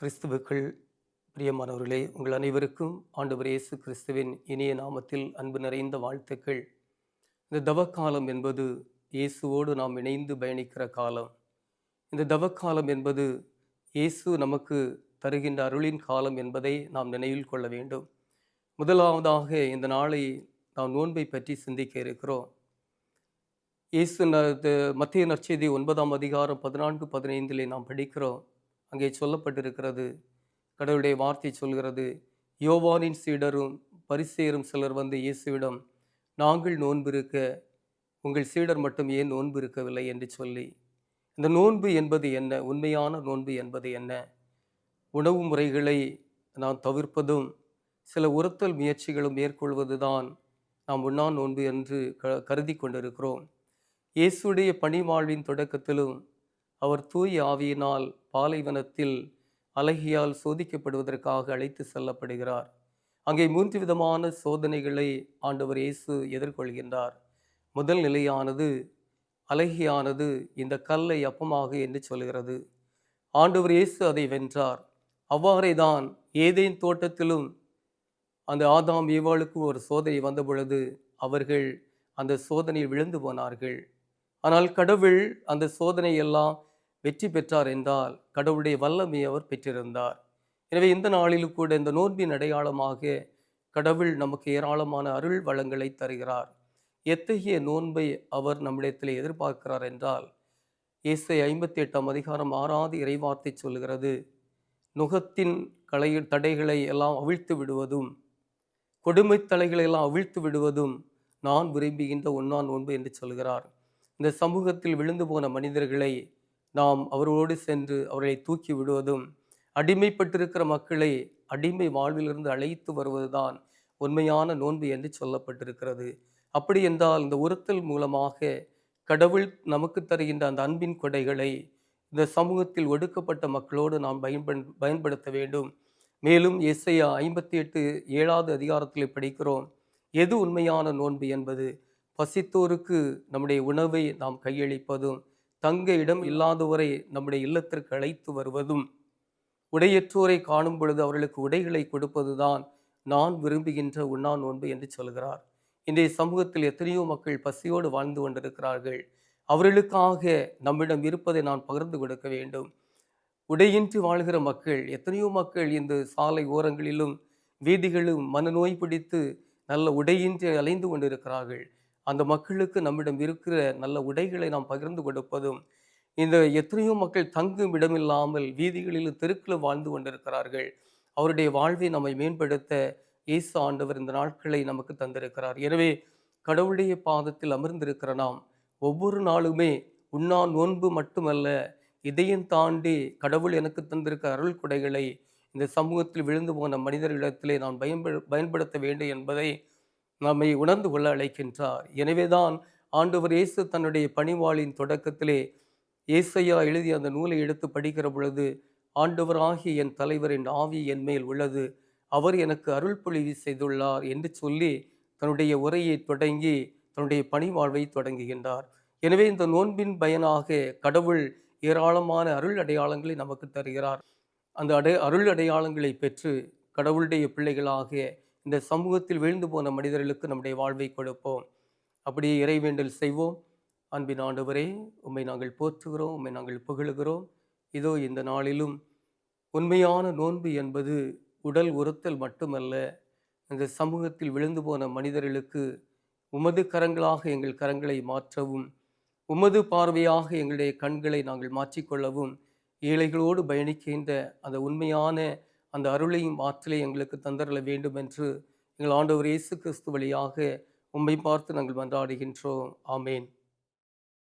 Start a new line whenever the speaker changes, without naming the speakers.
கிறிஸ்துவுக்குள் பிரியமானவர்களே, உங்கள் அனைவருக்கும் ஆண்டவர் இயேசு கிறிஸ்துவின் இனிய நாமத்தில் அன்பு நிறைந்த வாழ்த்துக்கள். இந்த தவக்காலம் என்பது இயேசுவோடு நாம் இணைந்து பயணிக்கிற காலம். இந்த தவக்காலம் என்பது இயேசு நமக்கு தருகின்ற அருளின் காலம் என்பதை நாம் நினைவில் கொள்ள வேண்டும். முதலாவதாக இந்த நாளை நாம் நோன்பை பற்றி சிந்திக்க இருக்கிறோம். இயேசு மத்தேயு நற்செய்தி 9ஆம் அதிகாரம் 14, 15 நாம் படிக்கிறோம். அங்கே சொல்லப்பட்டிருக்கிறது, கடவுளுடைய வார்த்தை சொல்கிறது, யோவானின் சீடரும் பரிசேயரும் சிலர் வந்து இயேசுவிடம், நாங்கள் நோன்பிருக்க உங்கள் சீடர் மட்டும் ஏன் நோன்பு இருக்கவில்லை என்று சொல்லி. இந்த நோன்பு என்பது என்ன? உண்மையான நோன்பு என்பது என்ன? உணவு முறைகளை நாம் தவிர்ப்பதும் சில உறுத்தல் முயற்சிகளும் மேற்கொள்வதுதான் நாம் உண்ணா நோன்பு என்று கருதி கொண்டிருக்கிறோம். இயேசுடைய பணிவாழ்வின் தொடக்கத்திலும் அவர் தூய ஆவியினால் பாலைவனத்தில் அலகியால் சோதிக்கப்படுவதற்காக அழைத்து செல்லப்படுகிறார். அங்கே 3 விதமான சோதனைகளை ஆண்டவர் இயேசு எதிர்கொள்கின்றார். முதல் நிலையானது, அலகியானது இந்த கல்லை அப்பமாக என்று சொல்கிறது. ஆண்டவர் இயேசு அதை வென்றார். அவ்வாறே தான் ஏதேன் தோட்டத்திலும் அந்த ஆதாம் ஏவாளுக்கு ஒரு சோதனை வந்த பொழுது அவர்கள் அந்த சோதனையில் விழுந்து போனார்கள். ஆனால் கடவுள் அந்த சோதனை எல்லாம் வெற்றி பெற்றார் என்றால் கடவுளுடைய வல்லமையை அவர் பெற்றிருந்தார். எனவே இந்த நாளிலும் கூட இந்த நோன்பின் அடையாளமாக கடவுள் நமக்கு ஏராளமான அருள் வளங்களை தருகிறார். எத்தகைய நோன்பை அவர் நம்மிடத்தில் எதிர்பார்க்கிறார் என்றால், ஏசாயா 58ஆம் அதிகாரம் 6வது இறைவார்த்தை சொல்கிறது, நுகத்தின் தடைகளை எல்லாம் அவிழ்த்து விடுவதும், கொடுமை தலைகளை எல்லாம் அவிழ்த்து விடுவதும் நான் விரும்புகின்ற ஒன்னா நோன்பு என்று சொல்கிறார். இந்த சமூகத்தில் விழுந்து போன மனிதர்களை நாம் அவரோடு சென்று அவர்களை தூக்கி விடுவதும், அடிமைப்பட்டிருக்கிற மக்களை அடிமை வாழ்விலிருந்து அழைத்து வருவதுதான் உண்மையான நோன்பு என்று சொல்லப்பட்டிருக்கிறது. அப்படி என்றால் இந்த உறுத்தல் மூலமாக கடவுள் நமக்கு தருகின்ற அந்த அன்பின் கொடைகளை இந்த சமூகத்தில் ஒடுக்கப்பட்ட மக்களோடு நாம் பயன்படுத்த வேண்டும். மேலும் ஏசாயா 58:7வது அதிகாரத்தில் படிக்கிறோம், எது உண்மையான நோன்பு என்பது, பசித்தோருக்கு நம்முடைய உணவை நாம் கையளிப்பதும், தங்க இடம் இல்லாதவரை நம்முடைய இல்லத்திற்கு அழைத்து வருவதும், உடையற்றோரை காணும் பொழுது அவர்களுக்கு உடைகளை கொடுப்பதுதான் நான் விரும்புகின்ற உண்ணா நோன்பு என்று சொல்கிறார். இன்றைய சமூகத்தில் எத்தனையோ மக்கள் பசியோடு வாழ்ந்து கொண்டிருக்கிறார்கள். அவர்களுக்காக நம்மிடம் இருப்பதை நான் பகிர்ந்து கொடுக்க வேண்டும். உடையின்றி வாழ்கிற மக்கள், எத்தனையோ மக்கள் இந்த சாலை ஓரங்களிலும் வீதிகளும் மனநோய் பிடித்து நல்ல உடையின்றி அலைந்து கொண்டிருக்கிறார்கள். அந்த மக்களுக்கு நம்மிடம் இருக்கிற நல்ல உடைகளை நாம் பகிர்ந்து கொடுப்பதும், இந்த எத்தனையோ மக்கள் தங்கும் இடமில்லாமல் வீதிகளிலும் தெருக்களும் வாழ்ந்து கொண்டிருக்கிறார்கள். அவருடைய வாழ்வை நம்மை மேம்படுத்த இயேசு ஆண்டவர் இந்த நாட்களை நமக்கு தந்திருக்கிறார். எனவே கடவுளுடைய பாதத்தில் அமர்ந்திருக்கிற நாம் ஒவ்வொரு நாளுமே உண்ணா நோன்பு மட்டுமல்ல, இதையும் தாண்டி கடவுள் எனக்கு தந்திருக்க அருள் கொடைகளை இந்த சமூகத்தில் விழுந்து போன மனிதர்களிடத்திலே நான் பயன்படுத்த வேண்டும் என்பதை நம்மை உணர்ந்து கொள்ள அழைக்கின்றார். எனவேதான் ஆண்டவர் இயேசு தன்னுடைய பணிவாளின் தொடக்கத்திலே ஏசாயா எழுதிய அந்த நூலை எடுத்து படிக்கிற பொழுது, ஆண்டவராகிய என் தலைவரின் ஆவி என் மேல் உள்ளது, அவர் எனக்கு அருள் பொழிவு செய்துள்ளார் என்று சொல்லி தன்னுடைய உரையை தொடங்கி தன்னுடைய பணிவாழ்வை தொடங்குகின்றார். எனவே இந்த நோன்பின் பயனாக கடவுள் ஏராளமான அருள் அடையாளங்களை நமக்கு தருகிறார். அந்த அருள் அடையாளங்களை பெற்று கடவுளுடைய பிள்ளைகளாக இந்த சமூகத்தில் வீழ்ந்து போன மனிதர்களுக்கு நம்முடைய வாழ்வை கொடுப்போம். அப்படியே இறைவேண்டல் செய்வோம். அன்பின் ஆண்டவரே, உம்மை நாங்கள் போற்றுகிறோம், உம்மை நாங்கள் புகழுகிறோம். இதோ இந்த நாளிலும் உண்மையான நோன்பு என்பது உடல் உறுத்தல் மட்டுமல்ல, இந்த சமூகத்தில் விழுந்து போன மனிதர்களுக்கு உமது கரங்களாக எங்கள் கரங்களை மாற்றவும், உமது பார்வையாக எங்களுடைய கண்களை நாங்கள் மாற்றிக்கொள்ளவும், ஏழைகளோடு பயணிக்கின்ற அந்த உண்மையான அந்த அருளையும் ஆற்றலை எங்களுக்கு தந்தரல வேண்டும் என்று எங்கள் ஆண்டவர் இயேசு கிறிஸ்து வழியாக உம்மை பார்த்து நாங்கள் மன்றாடுகின்றோம். ஆமேன்.